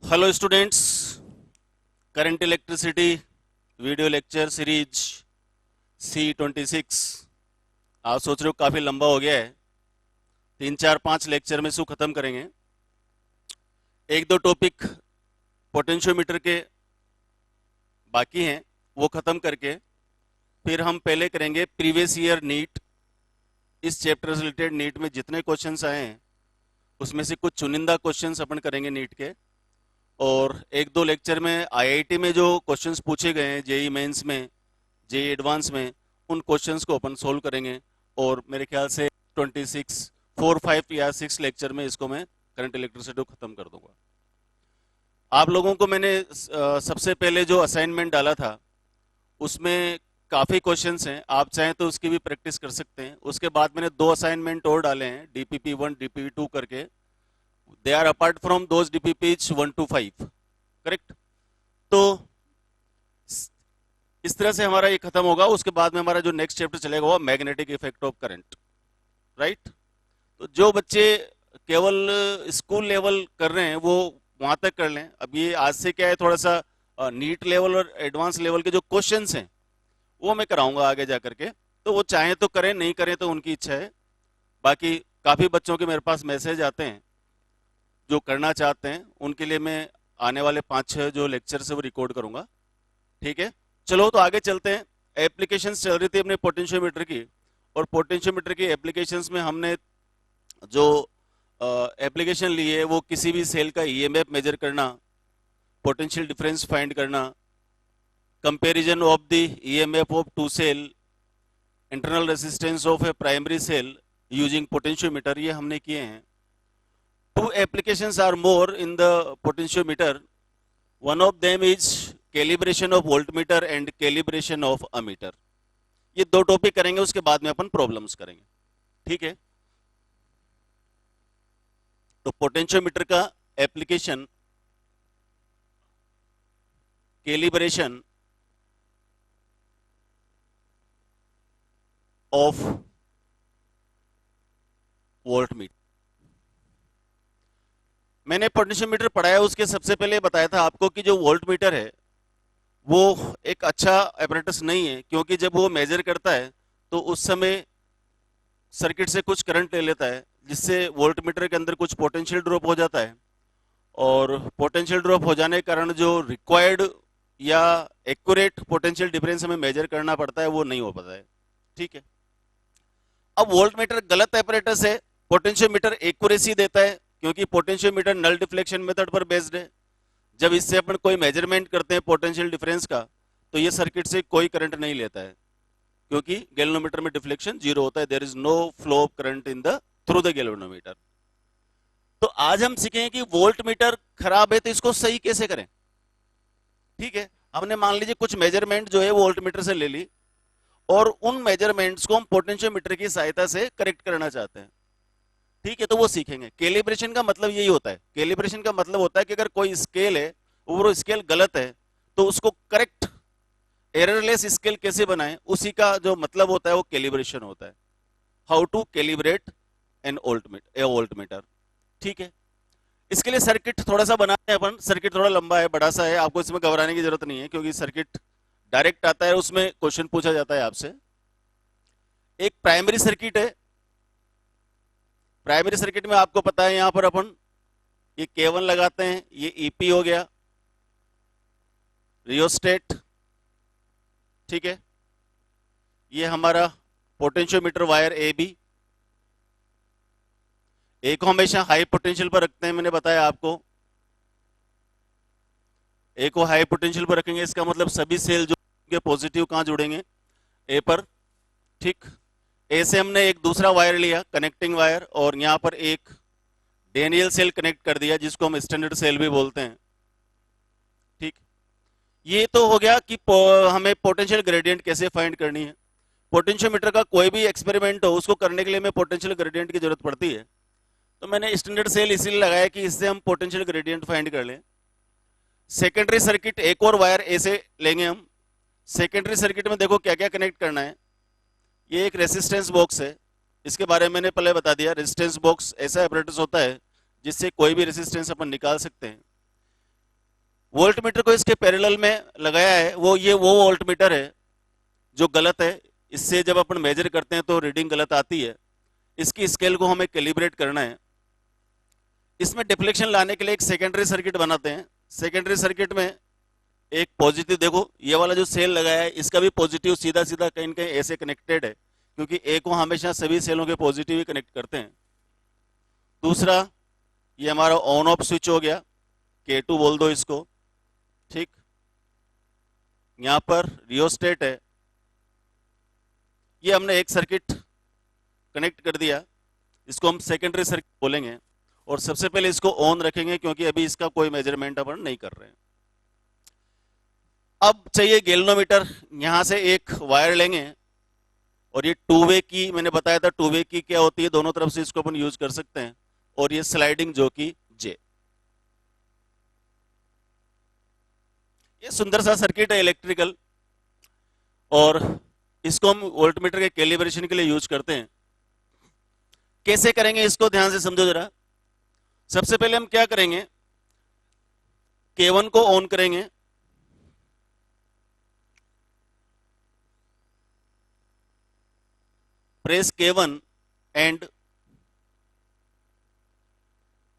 Hello students, current electricity video lecture series C26। आप सोच रहे हो काफ़ी लंबा हो गया है, 3 4 5 लेक्चर में इसको ख़त्म करेंगे। एक दो टॉपिक पोटेंशियोमीटर के बाकी हैं, वो ख़त्म करके फिर हम पहले करेंगे प्रीवियस ईयर नीट। इस चैप्टर से रिलेटेड नीट में जितने क्वेश्चंस आए हैं उसमें से कुछ चुनिंदा क्वेश्चंस अपन करेंगे नीट के, और एक दो लेक्चर में आईआईटी में जो क्वेश्चंस पूछे गए हैं जेई मेंस में, जेई एडवांस में, उन क्वेश्चंस को अपन सोल्व करेंगे। और मेरे ख्याल से 26 4 5 या 6 लेक्चर में इसको मैं करंट इलेक्ट्रिसिटी को ख़त्म कर दूंगा। आप लोगों को मैंने सबसे पहले जो असाइनमेंट डाला था उसमें काफ़ी क्वेश्चंस हैं, आप चाहें तो उसकी भी प्रैक्टिस कर सकते हैं। उसके बाद मैंने 2 असाइनमेंट और डाले हैं, DPP1 DPP2 करके। They are apart from those DPPs 1 to 5, correct. तो इस तरह से हमारा ये खत्म होगा। उसके बाद में हमारा जो नेक्स्ट चैप्टर चलेगा वो magnetic effect of current, right. तो जो बच्चे केवल स्कूल लेवल कर रहे हैं वो वहां तक कर लें। अब ये आज से क्या है, थोड़ा सा नीट लेवल और एडवांस लेवल के जो क्वेश्चंस हैं वो मैं कराऊंगा आगे जा करके। तो वो चाहें तो करें, नहीं करें तो उनकी इच्छा है। बाकी काफ़ी बच्चों के मेरे पास मैसेज आते हैं जो करना चाहते हैं, उनके लिए मैं आने वाले 5 6 जो लेक्चर है वो रिकॉर्ड करूंगा, ठीक है। चलो तो आगे चलते हैं। एप्लीकेशंस चल रही थी अपने पोटेंशियोमीटर की, और पोटेंशियोमीटर की एप्लीकेशंस में हमने जो एप्लीकेशन ली है वो किसी भी सेल का ईएमएफ मेजर करना, पोटेंशियल डिफरेंस फाइंड करना, comparison of the EMF of two cell, internal resistance of a primary cell using potentiometer, ये हमने किए हैं। 2 applications are more in the potentiometer. One of them is calibration of voltmeter and calibration of ammeter. ये 2 topic करेंगे, उसके बाद में अपन problems करेंगे, ठीक है। तो पोटेंशियोमीटर का एप्लीकेशन कैलिब्रेशन ऑफ वोल्टमीटर। मैंने पोटेंशियोमीटर पढ़ाया, उसके सबसे पहले बताया था आपको कि जो वोल्टमीटर है वो एक अच्छा एपरेटस नहीं है, क्योंकि जब वो मेजर करता है तो उस समय सर्किट से कुछ करंट ले लेता है, जिससे वोल्टमीटर के अंदर कुछ पोटेंशियल ड्रॉप हो जाता है, और पोटेंशियल ड्रॉप हो जाने के कारण जो रिक्वायर्ड या एक्यूरेट पोटेंशियल डिफरेंस हमें मेजर करना पड़ता है वो नहीं हो पाता है, ठीक है। अब वोल्टमीटर गलत एपरेटस है, पोटेंशियोमीटर एक्यूरेसी देता है, क्योंकि पोटेंशियोमीटर नल डिफ्लेक्शन मेथड पर बेस्ड है। जब इससे अपन कोई मेजरमेंट करते हैं पोटेंशियल डिफरेंस का, तो ये सर्किट से कोई करंट नहीं लेता है, क्योंकि गैल्वेनोमीटर में डिफ्लेक्शन 0 होता है। There is no flow of current in the through the galvanometer. तो आज हम सीखेंगे कि वोल्टमीटर खराब है तो इसको सही कैसे करें, ठीक है। हमने मान लीजिए कुछ मेजरमेंट जो है वोल्टमीटर से ले ली, और उन मेजरमेंट्स को हम पोटेंशियोमीटर की सहायता से करेक्ट करना चाहते हैं, ठीक है। तो वो सीखेंगे। कैलिब्रेशन का मतलब यही होता है। कैलिब्रेशन का मतलब होता है कि अगर कोई स्केल है और वो स्केल गलत है तो उसको करेक्ट एररलेस स्केल कैसे बनाएं, उसी का जो मतलब होता है वो कैलिब्रेशन होता है। How to calibrate an voltmeter, ठीक है। इसके लिए सर्किट थोड़ा सा बनाते हैं अपन। सर्किट थोड़ा लंबा है, बड़ा सा है, आपको इसमें घबराने की जरूरत नहीं है, क्योंकि सर्किट डायरेक्ट आता है, उसमें क्वेश्चन पूछा जाता है आपसे। एक प्राइमरी सर्किट है। प्राइमरी सर्किट में आपको पता है यहां पर अपन ये K1 लगाते हैं, ये EP हो गया, रियोस्टेट, ठीक है। ये हमारा पोटेंशियोमीटर वायर AB। एक को हमेशा हाई पोटेंशियल पर रखते हैं, मैंने बताया आपको। ए को हाई पोटेंशियल पर रखेंगे, इसका मतलब सभी सेल जो के पॉजिटिव कहां जुड़ेंगे, ए पर, ठीक। ए से हमने एक दूसरा वायर लिया, कनेक्टिंग वायर, और यहां पर एक डेनियल सेल कनेक्ट कर दिया, जिसको हम स्टैंडर्ड सेल भी बोलते हैं, ठीक। ये तो हो गया कि हमें पोटेंशियल ग्रेडियंट कैसे फाइंड करनी है। पोटेंशियोमीटर का कोई भी एक्सपेरिमेंट हो, उसको करने के लिए हमें पोटेंशियल ग्रेडियंट की जरूरत पड़ती है। तो मैंने स्टैंडर्ड सेल इसीलिए लगाया कि इससे हम पोटेंशियल ग्रेडियंट फाइंड कर लें। सेकेंडरी सर्किट एक और वायर ए से लेंगे हम। सेकेंडरी सर्किट में देखो क्या क्या कनेक्ट करना है। ये एक रेसिस्टेंस बॉक्स है, इसके बारे में मैंने पहले बता दिया। रेजिस्टेंस बॉक्स ऐसा एपरेटस होता है जिससे कोई भी रेजिस्टेंस अपन निकाल सकते हैं। वोल्ट मीटर को इसके पैरेलल में लगाया है, वो वोल्ट मीटर है जो गलत है। इससे जब अपन मेजर करते हैं तो रीडिंग गलत आती है। इसकी स्केल को हमें कैलिब्रेट करना है। इसमें डिफ्लेक्शन लाने के लिए एक सेकेंडरी सर्किट बनाते हैं। सेकेंडरी सर्किट में एक पॉजिटिव, देखो ये वाला जो सेल लगाया है इसका भी पॉजिटिव सीधा सीधा कहीं न कहीं ऐसे कनेक्टेड है, क्योंकि ए को हमेशा सभी सेलों के पॉजिटिव ही कनेक्ट करते हैं। दूसरा, ये हमारा ऑन ऑफ स्विच हो गया, K2 बोल दो इसको, ठीक। यहां पर रियोस्टेट है, ये हमने एक सर्किट कनेक्ट कर दिया, इसको हम सेकेंडरी सर्किट बोलेंगे। और सबसे पहले इसको ऑन रखेंगे क्योंकि अभी इसका कोई मेजरमेंट अपन नहीं कर रहे हैं। अब चाहिए गैल्वेनोमीटर। यहां से एक वायर लेंगे और ये टू वे की, मैंने बताया था टू वे की क्या होती है, दोनों तरफ से इसको अपन यूज कर सकते हैं। और ये स्लाइडिंग जो कि जे, ये सुंदर सा सर्किट है इलेक्ट्रिकल, और इसको हम वोल्टमीटर के कैलिब्रेशन के लिए यूज करते हैं। कैसे करेंगे इसको ध्यान से समझो जरा। सबसे पहले हम क्या करेंगे, K1 को ऑन करेंगे, press K1 and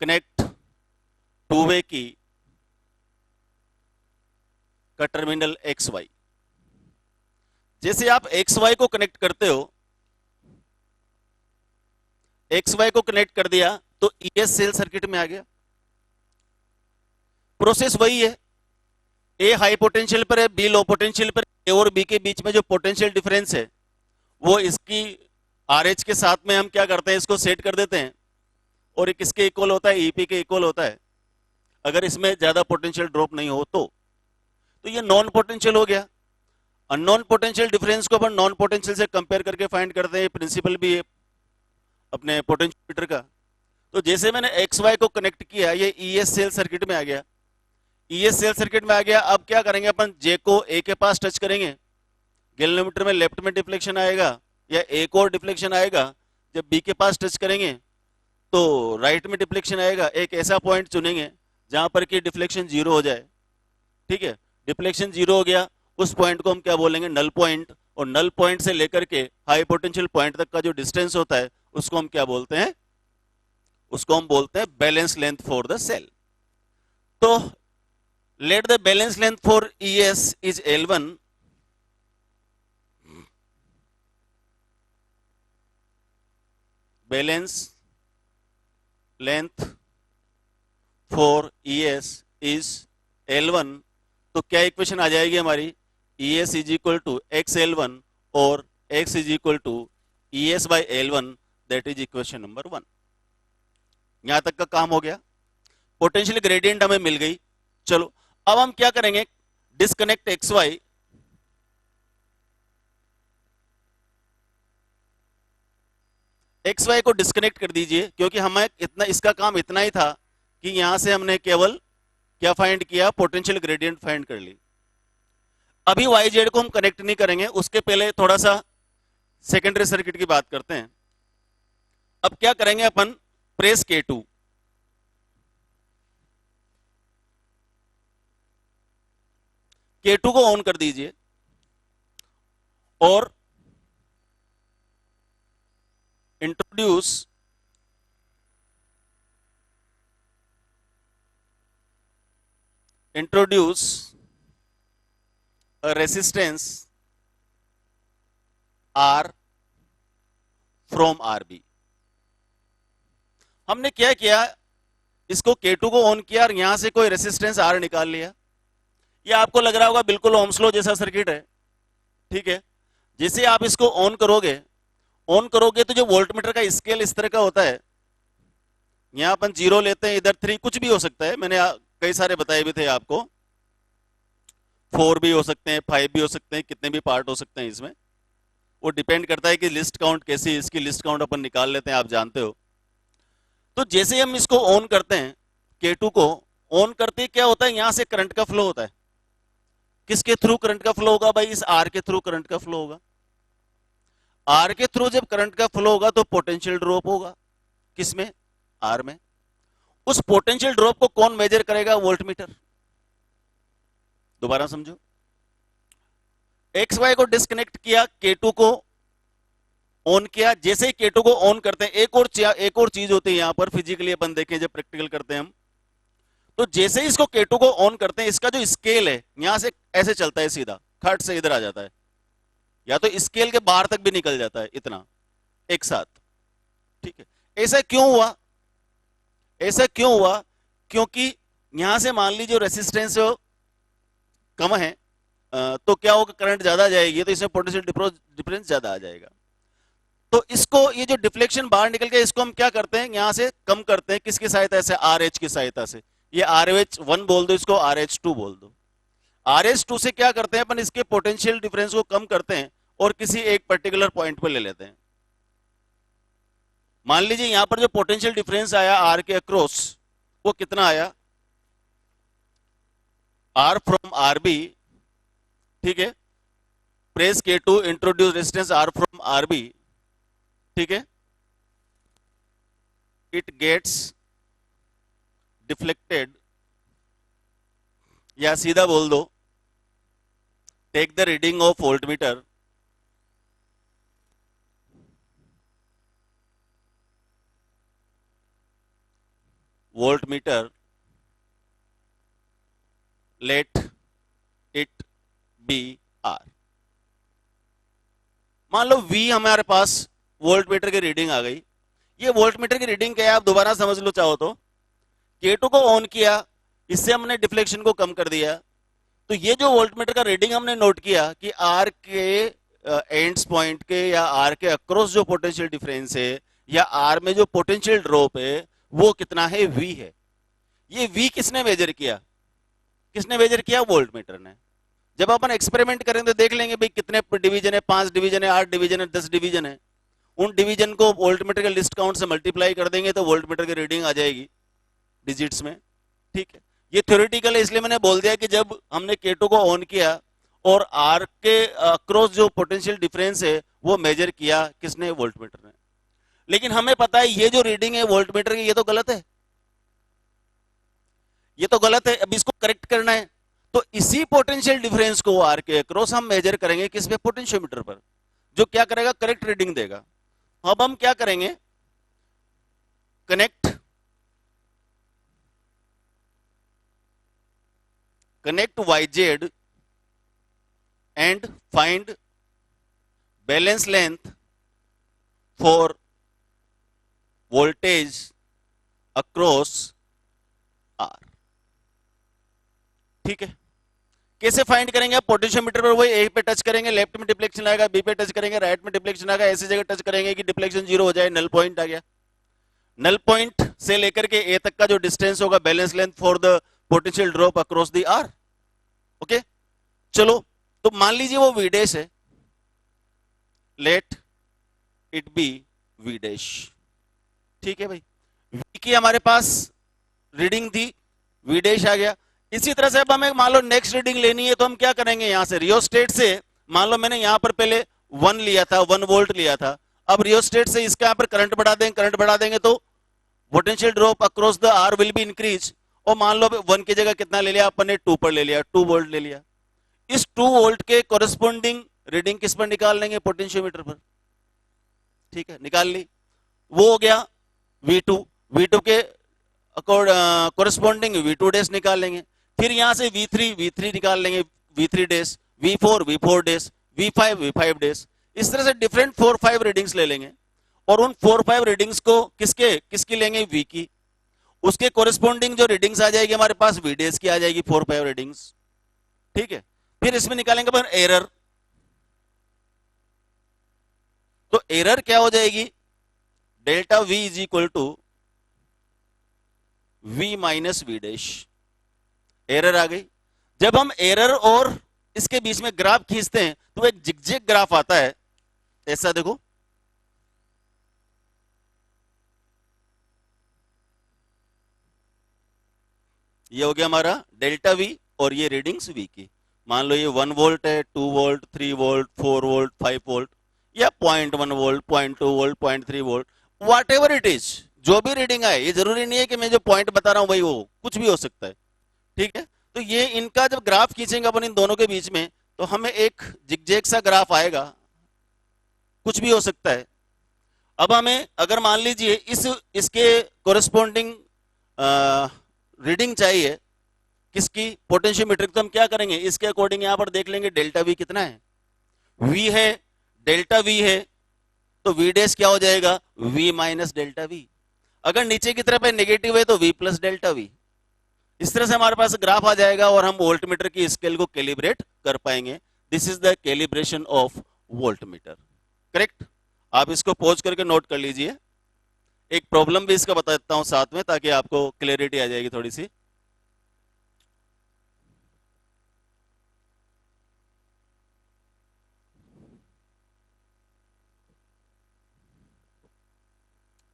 connect two way की का टर्मिनल XY। जैसे आप XY को कनेक्ट करते हो, XY को कनेक्ट कर दिया तो ES सेल सर्किट में आ गया। प्रोसेस वही है, ए हाई पोटेंशियल पर है, बी लो पोटेंशियल पर। ए और बी के बीच में जो पोटेंशियल डिफरेंस है वो इसकी RH के साथ में हम क्या करते हैं, इसको सेट कर देते हैं, और एक किसके इक्वल होता है, EP के इक्वल होता है, अगर इसमें ज्यादा पोटेंशियल ड्रॉप नहीं हो तो ये नॉन पोटेंशियल हो गया। अननोन पोटेंशियल डिफरेंस को अपन नॉन पोटेंशियल से कंपेयर करके फाइंड करते हैं, प्रिंसिपल भी है अपने पोटेंशियोमीटर का। तो जैसे मैंने XY को कनेक्ट किया, ये ES सेल सर्किट में आ गया, ES सेल सर्किट में आ गया। अब क्या करेंगे अपन, J को A के पास टच करेंगे, गैल्वेनोमीटर में लेफ्ट में डिफ्लेक्शन आएगा या एक और डिफ्लेक्शन आएगा। जब B के पास टच करेंगे तो राइट में डिफ्लेक्शन आएगा। एक ऐसा पॉइंट चुनेंगे जहां पर कि डिफ्लेक्शन 0 हो जाए, ठीक है। डिफ्लेक्शन 0 हो गया, उस पॉइंट को हम क्या बोलेंगे, नल पॉइंट। और नल पॉइंट से लेकर के हाई पोटेंशियल पॉइंट तक का जो डिस्टेंस होता है उसको हम क्या बोलते हैं, उसको हम बोलते हैं balance length for the cell. तो let the balance length for ES is L1, balance length for ES is L1। तो क्या इक्वेशन आ जाएगी हमारी, ES is equal to XL1 और X is equal to ES by L1, that is equation number 1। यहां तक का काम हो गया, पोटेंशियल ग्रेडियंट हमें मिल गई। चलो अब हम क्या करेंगे, डिस्कनेक्ट XY, XY को डिस्कनेक्ट कर दीजिए, क्योंकि हमें इतना, इसका काम इतना ही था कि यहां से हमने केवल क्या फाइंड किया, पोटेंशियल ग्रेडियंट फाइंड कर ली। अभी YZ को हम कनेक्ट नहीं करेंगे, उसके पहले थोड़ा सा सेकेंडरी सर्किट की बात करते हैं। अब क्या करेंगे अपन, प्रेस K2, K2 को ऑन कर दीजिए और introduce a resistance R from RB। हमने क्या किया, इसको K2 को ऑन किया और यहां से कोई रेसिस्टेंस R निकाल लिया। ये आपको लग रहा होगा बिल्कुल ओम्स लॉ जैसा सर्किट है, ठीक है। जैसे आप इसको ऑन करोगे तो जो वोल्टमीटर का स्केल इस तरह का होता है, यहां अपन 0 लेते हैं, इधर 3, कुछ भी हो सकता है, मैंने कई सारे बताए भी थे आपको, 4 भी हो सकते हैं, 5 भी हो सकते हैं, कितने भी पार्ट हो सकते हैं इसमें, वो डिपेंड करता है कि लिस्ट काउंट कैसी है। इसकी लिस्ट काउंट अपन निकाल लेते हैं, आप जानते हो। तो जैसे हम इसको ऑन करते हैं, K2 को ऑन करते ही क्या होता है, यहां से करंट का फ्लो होता है। किसके थ्रू करंट का फ्लो होगा भाई, इस R के थ्रू करंट का फ्लो होगा। R के थ्रू जब करंट का फ्लो होगा तो पोटेंशियल ड्रॉप होगा, किसमें, R में। उस पोटेंशियल ड्रॉप को कौन मेजर करेगा, वोल्टमीटर। दोबारा समझो, एक्स वाई को डिस्कनेक्ट किया, K2 को ऑन किया। जैसे ही K2 को ऑन करते हैं, एक और चीज होती है यहां पर फिजिकली अपन देखें जब प्रैक्टिकल करते हैं हम, तो जैसे ही इसको K2 को ऑन करते हैं, इसका जो स्केल है यहां से ऐसे चलता है सीधा, खट से इधर आ जाता है, या तो स्केल के बाहर तक भी निकल जाता है, इतना एक साथ। ठीक है, ऐसा क्यों हुआ? ऐसा क्यों हुआ? क्योंकि यहां से मान लीजिए रेसिस्टेंस कम है, तो क्या होगा, करंट ज्यादा जाएगी, तो इसमें पोटेंशियल डिफरेंस ज्यादा आ जाएगा। तो इसको, ये जो डिफ्लेक्शन बाहर निकल गया, इसको हम क्या करते हैं, यहां से कम करते हैं, किसकी सहायता से? RH की सहायता से। ये RH1 बोल दो, इसको RH2 बोल दो। RH2 से क्या करते हैं अपन, इसके पोटेंशियल डिफरेंस को कम करते हैं और किसी एक पर्टिकुलर पॉइंट पर ले लेते हैं। मान लीजिए यहां पर जो पोटेंशियल डिफरेंस आया R के अक्रॉस, वो कितना आया, R फ्रॉम RB, ठीक है, press K2, introduce resistance R from RB, ठीक है, इट गेट्स डिफ्लेक्टेड, या सीधा बोल दो, take the reading of voltmeter, voltmeter, let it be R। मान लो V हमारे पास वोल्टमीटर की रीडिंग आ गई। ये वोल्टमीटर की रीडिंग क्या है, आप दोबारा समझ लो चाहो तो। K2 को ऑन किया, इससे हमने डिफ्लेक्शन को कम कर दिया, तो ये जो वोल्टमीटर का रीडिंग हमने नोट किया कि R के एंड्स पॉइंट के या R के अक्रॉस जो पोटेंशियल डिफरेंस है, या R में जो पोटेंशियल ड्रॉप है, वो कितना है, V है। ये V किसने मेजर किया? किसने मेजर किया? वोल्टमीटर ने। जब अपन एक्सपेरिमेंट करेंगे तो देख लेंगे भाई कितने डिवीजन है, 5 डिवीजन है, 8 डिवीजन है, 10 डिवीजन है। उन डिवीजन को वोल्टमीटर के लिस्ट काउंट से मल्टीप्लाई कर देंगे तो वोल्टमीटर की रीडिंग आ जाएगी डिजिट्स में। ठीक है, ये थ्योरेटिकल है, इसलिए मैंने बोल दिया कि जब हमने K2 को ऑन किया और R के अक्रॉस जो पोटेंशियल डिफरेंस है वो मेजर किया, किसने? वोल्टमीटर ने। लेकिन हमें पता है ये जो रीडिंग है वोल्टमीटर की, ये तो गलत है, ये तो गलत है। अब इसको करेक्ट करना है, तो इसी पोटेंशियल डिफरेंस को R के अक्रॉस हम मेजर करेंगे, किस पे? पोटेंशियोमीटर पर, जो क्या करेगा, करेक्ट रीडिंग देगा। अब हम क्या करेंगे, connect YZ and find balance length for voltage across R। ठीक है, कैसे फाइंड करेंगे? पोटेंशियोमीटर पर वही ए पे टच करेंगे, लेफ्ट में डिफ्लेक्शन आएगा, बी पे टच करेंगे, राइट में डिफ्लेक्शन आएगा, ऐसी जगह टच करेंगे कि डिफ्लेक्शन 0 हो जाए, नल पॉइंट आ गया। नल पॉइंट से लेकर के ए तक का जो डिस्टेंस होगा, balance length for the potential drop across the R। Okay, चलो, तो मान लीजिए वो V डैश है, late it be V dash. ठीक है भाई, V की हमारे पास रीडिंग थी, V डैश आ गया। इसी तरह से अब हमें मान लो नेक्स्ट रीडिंग लेनी है, तो हम क्या करेंगे, यहां से रियोस्टेट से, मान लो मैंने यहां पर पहले 1 लिया था, 1 वोल्ट लिया था, अब रियोस्टेट से इसका यहां पर करंट बढ़ा देंगे, करंट बढ़ा देंगे तो potential drop across the R will be increase. और मान लो 1 की जगह कितना ले लिया अपन ने, 2 पर ले लिया, 2 वोल्ट ले लिया। इस 2 वोल्ट के कोरेस्पोंडिंग रीडिंग किस पर निकाल लेंगे? पोटेंशियोमीटर पर। ठीक है, निकाल ली, वो हो गया V2। V2 के कोरेस्पोंडिंग V2 डैश निकाल लेंगे। फिर यहां से V3 निकाल लेंगे, V3 dash, V4 dash, V5 dash. इस तरह से डिफरेंट 4-5 रीडिंग्स ले लेंगे, और उन 4-5 रीडिंग्स को किसकी लेंगे? V की। उसके कोरेस्पोंडिंग जो रीडिंग्स आ जाएगी हमारे पास, V डैश की आ जाएगी, 4-5 रीडिंग्स। ठीक है, फिर इसमें निकालेंगे अपन एरर। तो एरर क्या हो जाएगी? Delta V is equal to V minus V dash. Error आ गई। जब हम एरर और इसके बीच में ग्राफ खींचते हैं तो एक जिगजैग ग्राफ आता है, ऐसा देखो, ये हो गया हमारा डेल्टा V और ये रीडिंग्स V की। मान लो ये 1 वोल्ट है, 2 वोल्ट, 3 वोल्ट, 4 वोल्ट, 5 वोल्ट, या 0.1 volt, 0.2 volt, 0.3 volt, what ever it is, जो भी रीडिंग आए। ये जरूरी नहीं है कि मैं जो पॉइंट बता रहा हूं वही हो, कुछ भी हो सकता है। ठीक है, तो ये इनका जब ग्राफ खींचेंगे अपन इन दोनों के बीच में, तो हमें एक जिगजैग सा ग्राफ आएगा, कुछ भी हो सकता है। अब हमें अगर मान लीजिए इसके कोरेस्पोंडिंग रीडिंग चाहिए किसकी, पोटेंशियोमीटर, तो हम क्या करेंगे, इसके अकॉर्डिंग यहां पर देख लेंगे डेल्टा वी कितना है, वी है, डेल्टा वी है, तो वी डैश क्या हो जाएगा, वी माइनस डेल्टा वी। अगर नीचे की तरफ है नेगेटिव है तो वी प्लस डेल्टा वी। इस तरह से हमारे पास ग्राफ आ जाएगा और हम वोल्टमीटर की स्केल को कैलिब्रेट कर पाएंगे। This is the calibration of voltmeter. Correct. आप इसको पॉज करके नोट कर लीजिए। एक प्रॉब्लम भी इसका बता देता हूं साथ में, ताकि आपको क्लियरिटी आ जाएगी थोड़ी सी।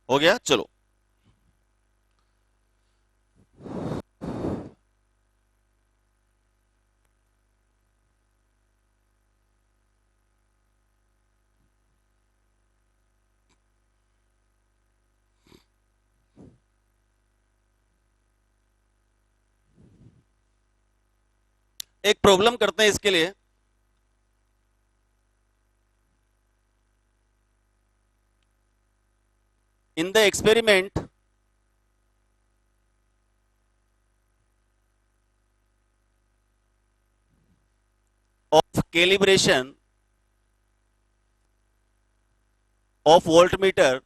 हो गया, चलो। एक प्रॉब्लम करते हैं इसके लिए। In the experiment of calibration of voltmeter,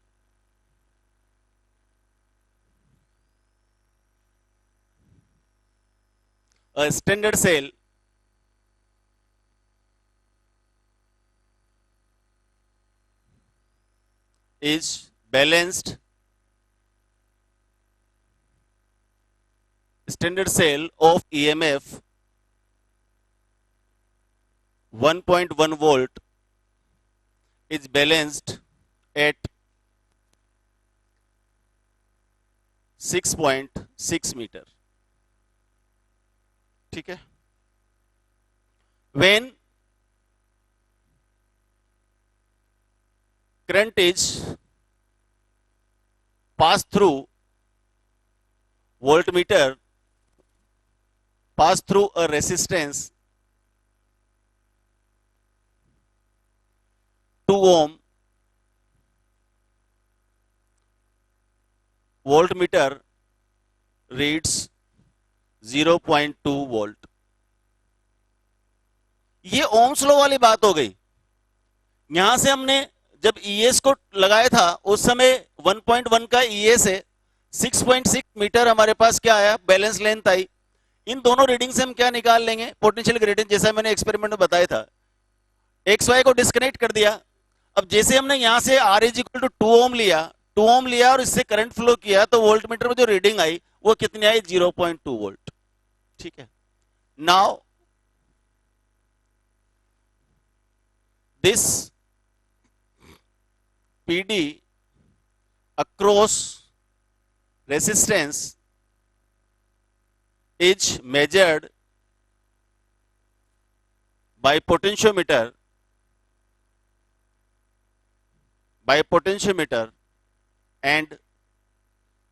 a standard cell is balanced, standard cell of EMF 1.1 volt is balanced at 6.6 meter. ठीक है। when current is pass through voltmeter, pass through a resistance 2 ohm, voltmeter reads 0.2 volt. ये Ohm's law वाली बात हो गई। यहां से हमने जब ईएस को लगाया था उस समय 1.1 का ईएस है, 6.6 मीटर हमारे पास क्या आया, बैलेंस लेंथ आई। इन दोनों रीडिंग से हम क्या निकाल लेंगे, पोटेंशियल ग्रेडियंट, जैसा मैंने एक्सपेरिमेंट में बताया था। एक्स वाई को डिस्कनेक्ट कर दिया। अब जैसे हमने यहां से आर इज इक्वल टू 2 ओम लिया, 2 ओम लिया और इससे करंट फ्लो किया, तो वोल्टमीटर में जो रीडिंग आई वो कितनी आई, 0.2 वोल्ट। ठीक है। Now this PD across resistance is measured by potentiometer and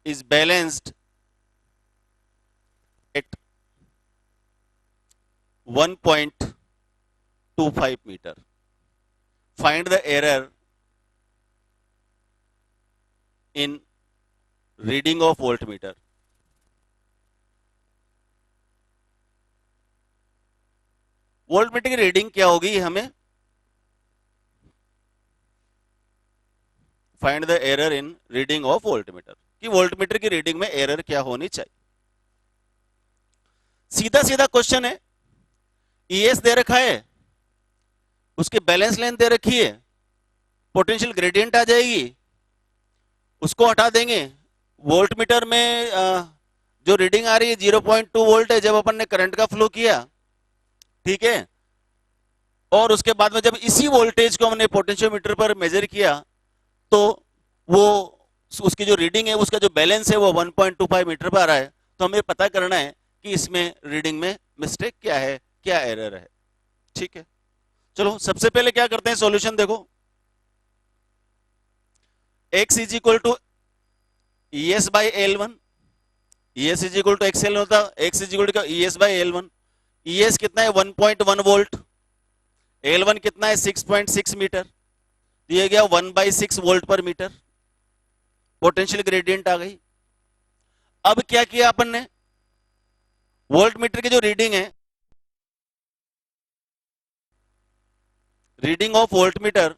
is balanced at 1.25 meter. Find the error in reading of voltmeter. Voltmeter की रीडिंग क्या होगी, हमें find the error in reading of voltmeter, कि voltmeter की reading में error क्या होनी चाहिए। सीधा सीधा क्वेश्चन है, ईएस दे रखा है, उसकी बैलेंस लेंथ दे रखी है, पोटेंशियल ग्रेडियंट आ जाएगी, उसको हटा देंगे। वोल्टमीटर में जो रीडिंग आ रही है 0.2 वोल्ट है जब अपन ने करंट का फ्लो किया, ठीक है। और उसके बाद में जब इसी वोल्टेज को हमने पोटेंशियोमीटर पर मेजर किया, तो वो उसकी जो रीडिंग है, उसका जो बैलेंस है वो 1.25 मीटर पर आ रहा है। तो हमें पता करना है कि इसमें रीडिंग में मिस्टेक क्या है, क्या एरर है। ठीक है, चलो सबसे पहले क्या करते हैं, सॉल्यूशन देखो। x is equal to ES by L1, E S is equal to x l होता, x is equal to E S by L one. E S कितना है 1.1 वोल्ट, एल वन कितना है 6.6 मीटर, दिया गया 1/6 वोल्ट पर मीटर, पोटेंशियल ग्रेडियंट आ गई। अब क्या किया अपन ने, वोल्ट मीटर की जो रीडिंग है, रीडिंग ऑफ वोल्ट मीटर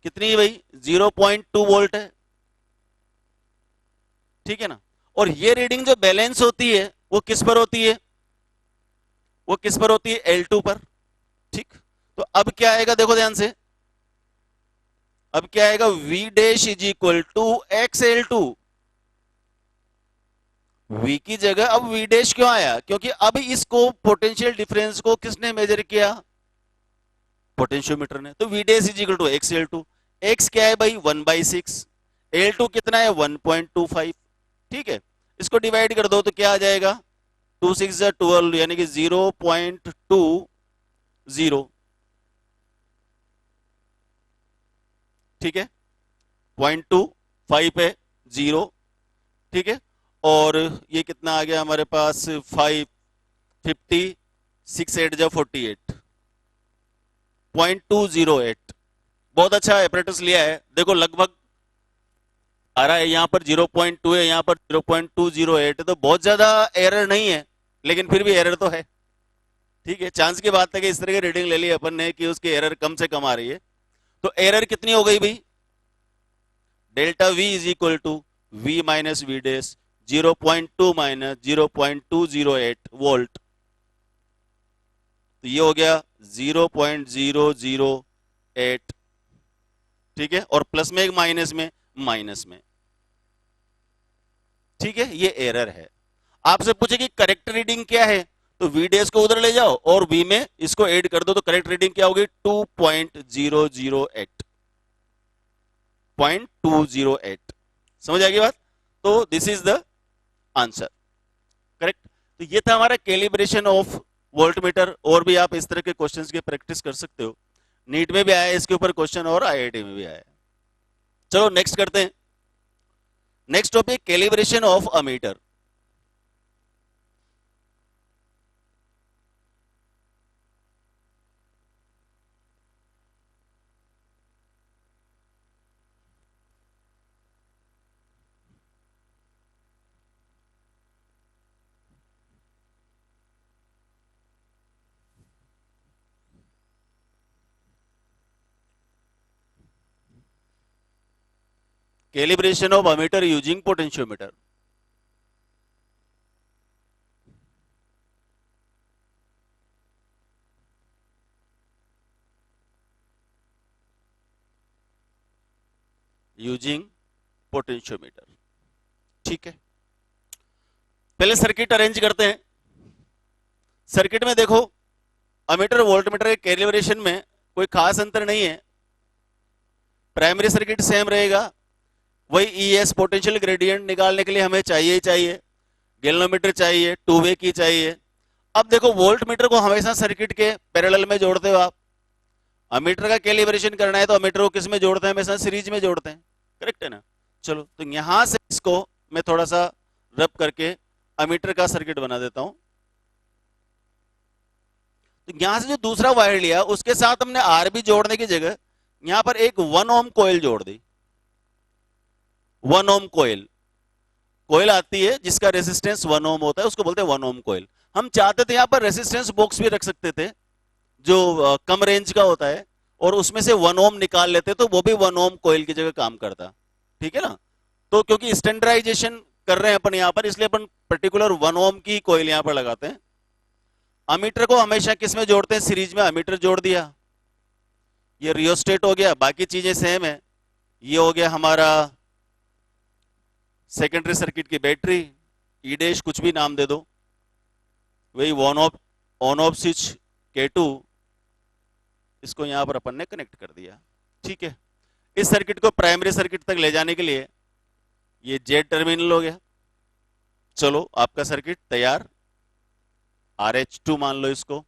कितनी है भाई, 0.2 वोल्ट है, ठीक है ना। और ये रीडिंग जो बैलेंस होती है वो किस पर होती है, वो किस पर होती है, L2 पर, ठीक। तो अब क्या आएगा देखो ध्यान से, अब क्या आएगा, V dash is equal to X L2। V की जगह अब V डैश क्यों आया, क्योंकि अब इसको पोटेंशियल डिफरेंस को किसने मेजर किया, पोटेंशियोमीटर ने। तो V dash is equal to X L2, X क्या है भाई 1/6, L2 कितना है 1.25, ठीक है। इसको डिवाइड कर दो तो क्या आ जाएगा, 2 6 12 यानी कि 0.20, ठीक है, 0.25 पे 0, ठीक है। और ये कितना आ गया हमारे पास 5 50 6 8 जा 48, 0.208। बहुत अच्छा एपरेटस लिया है, देखो लगभग आ रहा है, यहाँ पर 0.2 है, यहाँ पर 0.208 है, तो बहुत ज्यादा एरर नहीं है, लेकिन फिर भी एरर तो है, ठीक है। चांस की बात है कि इस तरह की रीडिंग ले ली अपन ने कि उसकी एरर कम से कम आ रही है। तो एरर कितनी हो गई भाई, delta V is equal to V minus V dash 0.2 minus 0.208 volt, तो ये हो गया 0.008, ठीक है। और प्लस में एक माइनस में माइनस में, ठीक है, ये एरर है। आपसे पूछे कि करेक्ट रीडिंग क्या है, तो V डैश को उधर ले जाओ और V में इसको ऐड कर दो, तो करेक्ट रीडिंग क्या होगी 2.008, 0.208, समझ आ गई बात। तो this is the answer, correct. तो ये था हमारा कैलिब्रेशन ऑफ वोल्टमीटर। और भी आप इस तरह के क्वेश्चंस की प्रैक्टिस कर सकते हो, नीट में भी आया है इसके ऊपर क्वेश्चन और आईआईटी में भी आया है। चलो नेक्स्ट करते हैं, next topic calibration of ammeter. Calibration of ammeter using potentiometer. Using potentiometer, ठीक है। पहले सर्किट अरेंज करते हैं। सर्किट में देखो, अमीटर वोल्टमीटर के कैलिब्रेशन में कोई खास अंतर नहीं है, प्राइमरी सर्किट सेम रहेगा, वही ईएस पोटेंशियल ग्रेडियंट निकालने के लिए हमें चाहिए ही चाहिए, गैल्वेनोमीटर चाहिए, टू वे की चाहिए। अब देखो वोल्ट मीटर को हमेशा सर्किट के पैरेलल में जोड़ते हो आप, अमीटर का कैलिब्रेशन करना है तो अमीटर को किस में जोड़ते हैं, हमेशा सीरीज में जोड़ते हैं, करेक्ट है ना। चलो तो यहां से इसको मैं थोड़ा सा रब करके अमीटर का सर्किट बना देता हूं। तो यहां से जो दूसरा वायर लिया उसके साथ हमने आर भी जोड़ने की जगह यहां पर एक 1 ओम कोयल जोड़ दी। 1 ओम कोयल, कोयल आती है जिसका रेसिस्टेंस 1 ओम होता है, उसको बोलते हैं 1 ओम कोयल। हम चाहते थे यहां पर रेसिस्टेंस बॉक्स भी रख सकते थे जो कम रेंज का होता है, और उसमें से 1 ओम निकाल लेते तो वो भी 1 ओम कोयल की जगह काम करता, ठीक है ना। तो क्योंकि स्टैंडर्डाइजेशन कर रहे हैं अपन यहां पर, इसलिए अपन पर्टिकुलर 1 ओम की कोयल यहां पर लगाते हैं। अमीटर को हमेशा किस में जोड़ते हैं, सीरीज में अमीटर जोड़ दिया, ये रियोस्टेट हो गया, बाकी चीजें सेम है। ये हो गया हमारा सेकेंडरी सर्किट की बैटरी, ई डैश कुछ भी नाम दे दो, वही ऑन ऑफ स्विच K2, इसको यहां पर अपन ने कनेक्ट कर दिया, ठीक है। इस सर्किट को प्राइमरी सर्किट तक ले जाने के लिए ये जेड टर्मिनल हो गया। चलो आपका सर्किट तैयार, RH2 मान लो इसको,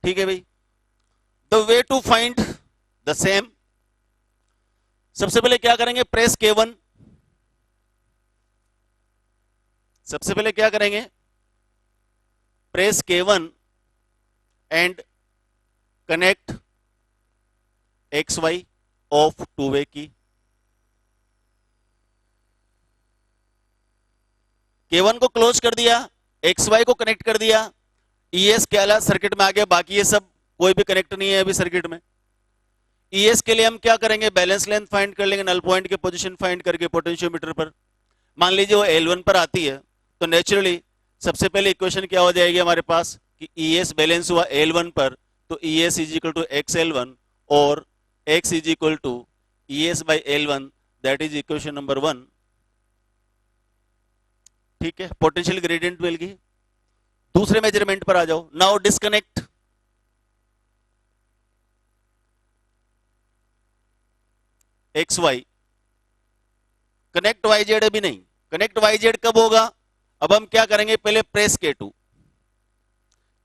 ठीक है भाई। The way to find the same, सबसे पहले क्या करेंगे, प्रेस K1। सबसे पहले क्या करेंगे, press K1 and connect XY of two way की। K1 को क्लोज कर दिया, XY को कनेक्ट कर दिया, ES क्या सर्किट में आ गया, बाकी ये सब कोई भी कनेक्ट नहीं है अभी सर्किट में। ES के लिए हम क्या करेंगे, बैलेंस लेंथ फाइंड कर लेंगे, नल पॉइंट के पोजीशन फाइंड करके पोटेंशियोमीटर पर। मान लीजिए वो L1 पर आती है, तो नेचुरली सबसे पहले इक्वेशन क्या हो जाएगी हमारे पास कि ES बैलेंस हुआ L1 पर, तो ES is equal to XL1 और X is equal to ES by L1, that is equation number 1। ठीक है, पोटेंशियल ग्रेडियंट मिल गई। दूसरे मेजरमेंट पर आ जाओ, now disconnect XY, connect YZ अभी नहीं, कनेक्ट YZ कब होगा, अब हम क्या करेंगे, पहले प्रेस K2,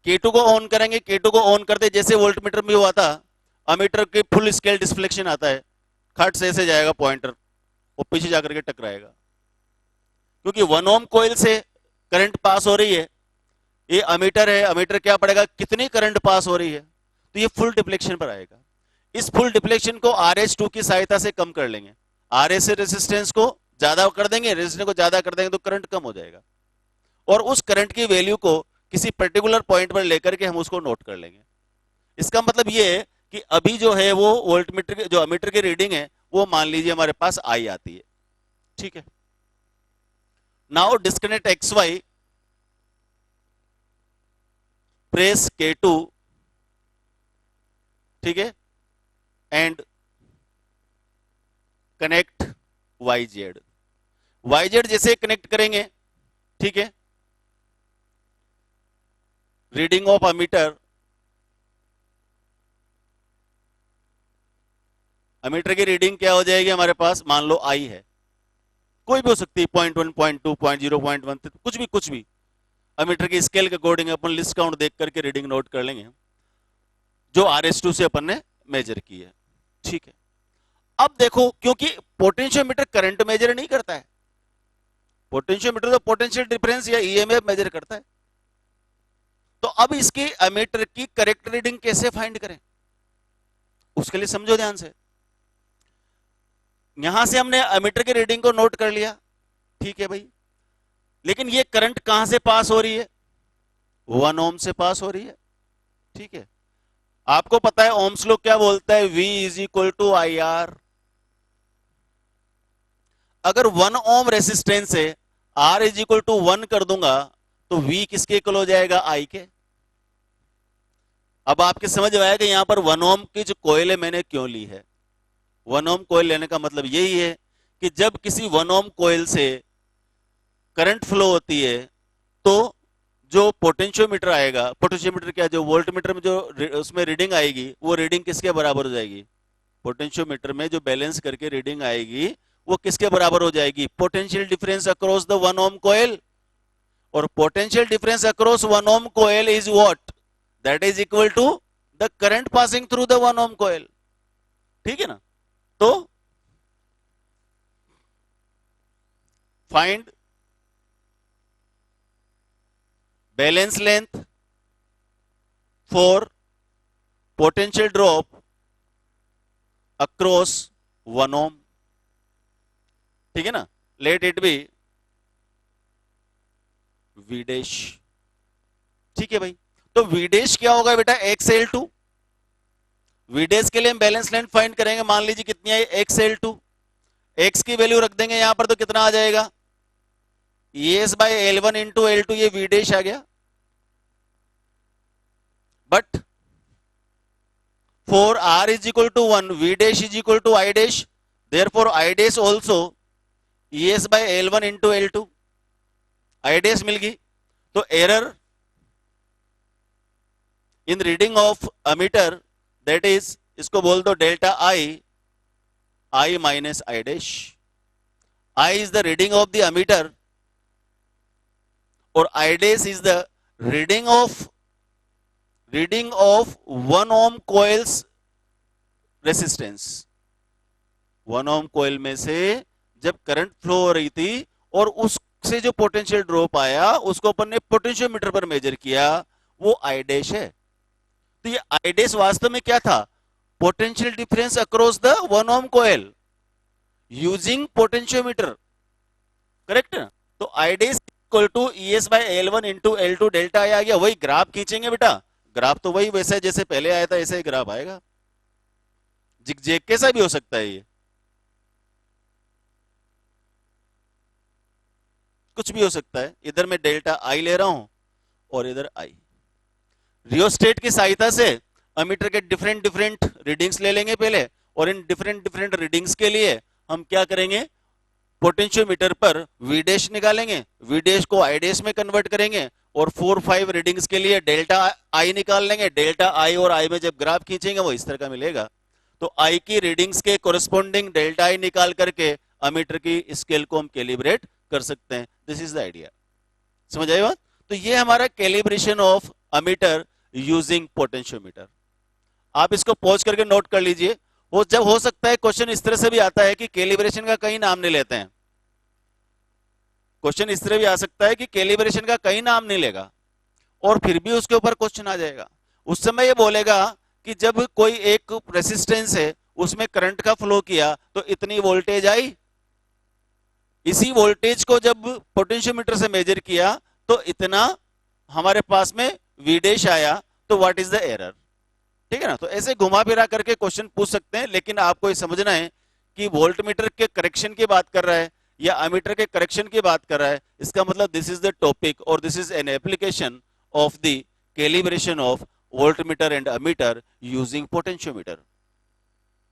K2 को ऑन करेंगे। K2 को ऑन करते जैसे वोल्टमीटर में हुआ था, अमीटर के फुल स्केल डिस्फ्लेक्शन आता है, खट से ऐसे जाएगा पॉइंटर, वो पीछे जाकर के टकराएगा, क्योंकि 1 ओम कोयल से करंट पास हो रही है, ये अमीटर है, अमीटर क्या पड़ेगा, कितनी करंट पास हो रही है, तो ये फुल डिफ्लेक्शन पर आएगा। इस फुल डिफ्लेक्शन को RH2 की सहायता से कम कर लेंगे, RS से रेजिस्टेंस को ज्यादा कर देंगे, रेजिस्टेंस को ज्यादा कर देंगे तो करंट कम हो जाएगा, और उस करंट की वैल्यू को किसी पर्टिकुलर पॉइंट पर लेकर के हम उसको नोट कर लेंगे। इसका मतलब ये है कि अभी जो है वो वोल्टमीटर जो अमीटर की रीडिंग है वो मान लीजिए हमारे पास आई आती है। ठीक है, now disconnect XY, press K2, ठीक है, एंड कनेक्ट YZ जैसे कनेक्ट करेंगे, ठीक है, रीडिंग ऑफ अमीटर, अमीटर की रीडिंग क्या हो जाएगी हमारे पास, मान लो आई है, कोई भी हो सकती है, 0.1, 0.2, 0.0, 0.1, कुछ भी अमीटर की स्केल के अकॉर्डिंग अपन लिस्ट काउंट देख करके रीडिंग नोट कर लेंगे जो RS2 से अपन ने मेजर की है। ठीक है, अब देखो, क्योंकि पोटेंशियोमीटर करंट मेजर नहीं करता है, पोटेंशियोमीटर तो पोटेंशियल डिफरेंस या EMF मेजर करता है, तो अब इसकी अमीटर की करेक्ट रीडिंग कैसे फाइंड करें, उसके लिए समझो ध्यान से। यहां से हमने अमीटर की रीडिंग को नोट कर लिया, ठीक है भाई, लेकिन ये करंट कहां से पास हो रही है, 1 ओम से पास हो रही है। ठीक है, आपको पता है ओम्स लॉ क्या बोलता है, V is equal to IR। अगर 1 ओम रेसिस्टेंस है, R इज इक्वल टू 1 कर दूंगा तो V किसके इक्वल हो जाएगा, I के। अब आपके समझ में आएगा यहां पर 1 ओम की जो कोयल है मैंने क्यों ली है। 1 ओम कोयल लेने का मतलब यही है कि जब किसी 1 ओम कोयल से करंट फ्लो होती है तो जो पोटेंशियोमीटर आएगा, पोटेंशियोमीटर क्या, जो वोल्टमीटर में जो उसमें रीडिंग आएगी वो रीडिंग किसके बराबर हो जाएगी, पोटेंशियोमीटर में जो बैलेंस करके रीडिंग आएगी वो किसके बराबर हो जाएगी, potential difference across the 1 ohm coil. और potential difference across 1 ohm coil is what, that is equal to the current passing through the 1 ohm coil. ठीक है ना, तो find balance length for potential drop across 1 ohm. ठीक है ना, let it be V dash. ठीक है भाई, तो V डैश क्या होगा बेटा, XL2। V डैश के लिए हम बैलेंस लेंथ फाइंड करेंगे, मान लीजिए कितनी है, XL2, X की वैल्यू रख देंगे यहां पर, तो कितना आ जाएगा, ES by L1 into L2, ये V डैश आ गया। But for R is equal to 1, V dash is equal to I dash, therefore I dash also ES by L1 into L2, I dash मिल गई। तो error in reading of ammeter, that is, इसको बोल दो delta I minus I dash. I is the reading of the ammeter और I dash is the reading of 1 ohm coils resistance, 1 ohm coil में से जब current flow हो रही थी और उससे जो पोटेंशियल ड्रॉप आया उसको अपन ने पोटेंशियोमीटर पर मेजर किया, वो आई डैश है। तो ये आई डैश वास्तव में क्या था? Potential difference across the 1 ohm coil using potentiometer, correct ना? तो I dash equal to E S by L one into L two delta आ गया। वही ग्राफ खींचेंगे बेटा, ग्राफ तो वही वैसा है जैसे पहले आया था, ऐसे ही ग्राफ आएगा। जिगजैग कैसा भी हो सकता है, ये कुछ भी हो सकता है। इधर मैं डेल्टा आई ले रहा हूं और इधर आई। रियोस्टेट की सहायता से अमीटर के डिफरेंट डिफरेंट रीडिंग्स ले लेंगे पहले, और इन डिफरेंट डिफरेंट रीडिंग्स के लिए हम क्या करेंगे, पोटेंशियोमीटर पर वी डैश निकालेंगे, वी डैश को आई डैश में कन्वर्ट करेंगे, और 4-5 रीडिंग्स के लिए डेल्टा आई निकाल लेंगे। डेल्टा आई और आई में जब ग्राफ खींचेंगे वो इस तरह का मिलेगा। तो आई की रीडिंग्स के कोरिस्पोंडिंग डेल्टा आई निकाल करके अमीटर की स्केल को हम कैलिब्रेट कर सकते हैं। This is the idea. समझ आई बात? तो ये हमारा calibration of ammeter using potentiometer. आप इसको पॉज करके नोट कर लीजिए। वो जब हो सकता है क्वेश्चन इस तरह से भी आता है कि कैलिब्रेशन का कई नाम नहीं लेते हैं। क्वेश्चन इस तरह भी आ सकता है कि कैलिब्रेशन का कई नाम नहीं लेगा और फिर भी उसके ऊपर क्वेश्चन आ जाएगा। उस समय ये बोलेगा कि जब कोई एक रेसिस्टेंस है उसमें करंट का फ्लो किया तो इतनी वोल्टेज आई, इसी वोल्टेज को जब पोटेंशियोमीटर से मेजर किया तो इतना हमारे पास में वी डैश आया, तो व्हाट इज द एरर? ठीक है ना? तो ऐसे घुमा फिरा करके क्वेश्चन पूछ सकते हैं, लेकिन आपको ये समझना है कि वोल्टमीटर के करेक्शन की बात कर रहा है या अमीटर के करेक्शन की बात कर रहा है। इसका मतलब दिस इज द टॉपिक और this is an application of the calibration of voltmeter and ammeter using potentiometer.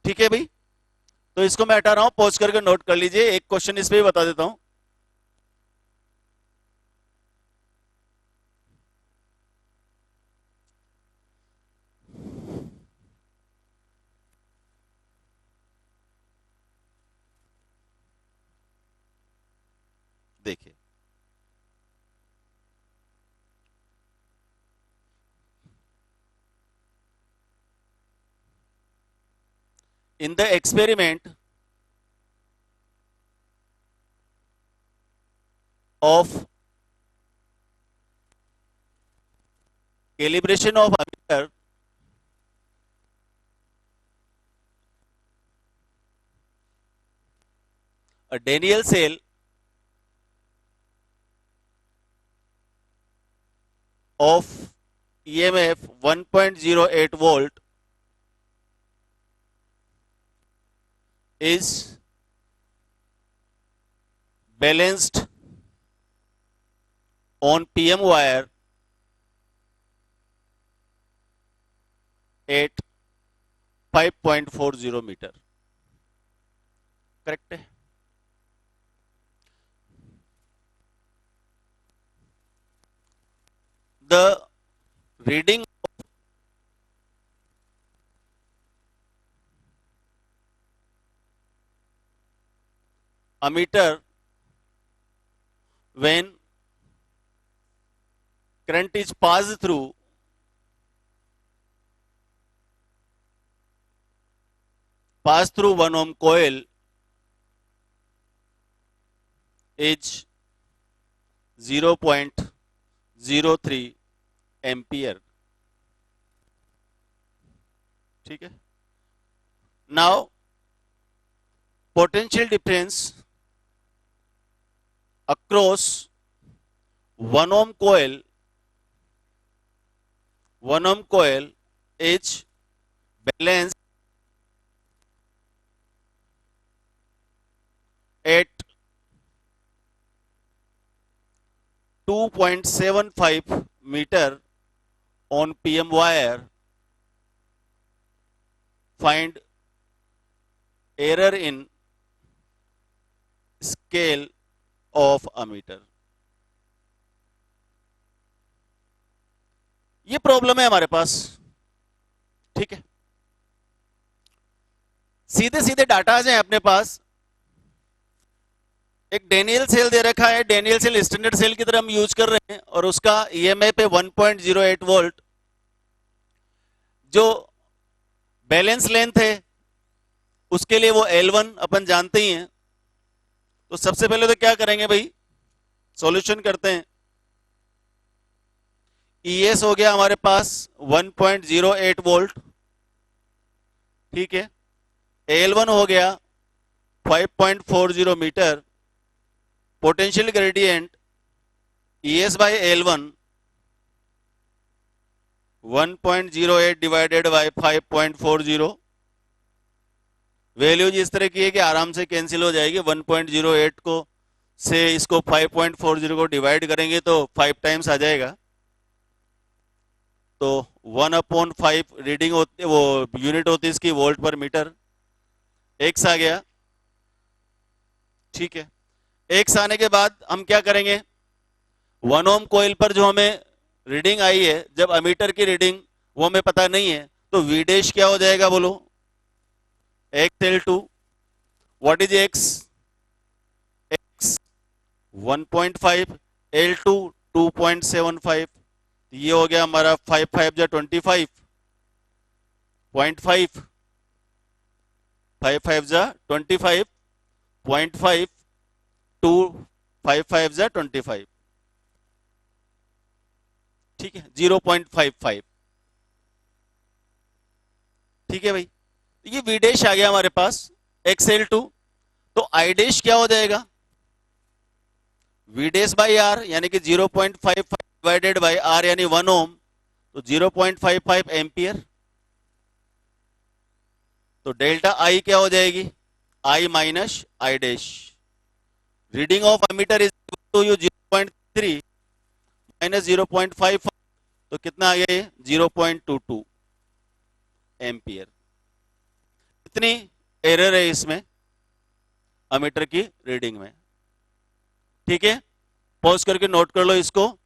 ठीक है भाई? तो इसको मैं हटा रहा हूं, पॉज करके नोट कर लीजिए। एक क्वेश्चन इस पे भी बता देता हूं। देखिए, in the experiment of calibration of ammeter, a Daniell cell of EMF 1.08 volt is balanced on PM wire at 5.40 meter. Correct है? The reading ammeter when current is passed through pass through 1 ohm coil is 0.03 ampere. ठीक है? Now potential difference across 1 ohm coil is balanced at 2.75 meter on PM wire. Find error in scale of ammeter. ये problem है हमारे पास। ठीक है? सीधे सीधे data आ जाए अपने पास। एक डेनियल सेल दे रखा है, डेनियल सेल स्टैंडर्ड सेल की तरह हम यूज कर रहे हैं, और उसका ईएमएफ है 1.08 वोल्ट। जो बैलेंस लेंथ है उसके लिए वो L1 अपन जानते ही हैं। तो सबसे पहले तो क्या करेंगे भाई, सॉल्यूशन करते हैं। ES हो गया हमारे पास 1.08 वोल्ट, ठीक है। L1 हो गया 5.40 meter. Potential gradient ES by L1 1.08 divided by 5.40। Values इस तरह की है कि आराम से कैंसिल हो जाएगी। 1.08 को से इसको 5.40 को डिवाइड करेंगे तो 5 टाइम्स आ जाएगा। तो 1/5 रीडिंग होती, वो यूनिट होती है इसकी वोल्ट पर मीटर। एक्स आ गया, ठीक है। एक्स आने के बाद हम क्या करेंगे, 1 ओम कोयल पर जो हमें रीडिंग आई है, जब अमीटर की रीडिंग वो हमें पता नहीं है, तो वी डैश क्या हो जाएगा बोलो, XL2। What is x, x 1.5, L2 2.75। ये हो गया हमारा 5 5 जा 25.5, 5 5 जा 25.5 टू 5 5 जा 25, ठीक है, 0.55, ठीक है भाई। ये वी डैश आ गया हमारे पास XL2। तो आई डैश क्या हो जाएगा, वी डैश बाई आर, यानी कि 0.55 डिवाइडेड बाई आर यानी 1 ओम, तो 0.55 एम्पियर। तो डेल्टा आई क्या हो जाएगी, I minus I dash. Reading of ammeter is to you 0.3 minus 0.55, तो कितना आ गया ये 0.22 एम्पियर। इतनी एरर है इसमें अमीटर की रीडिंग में, ठीक है। पॉज करके नोट कर लो इसको।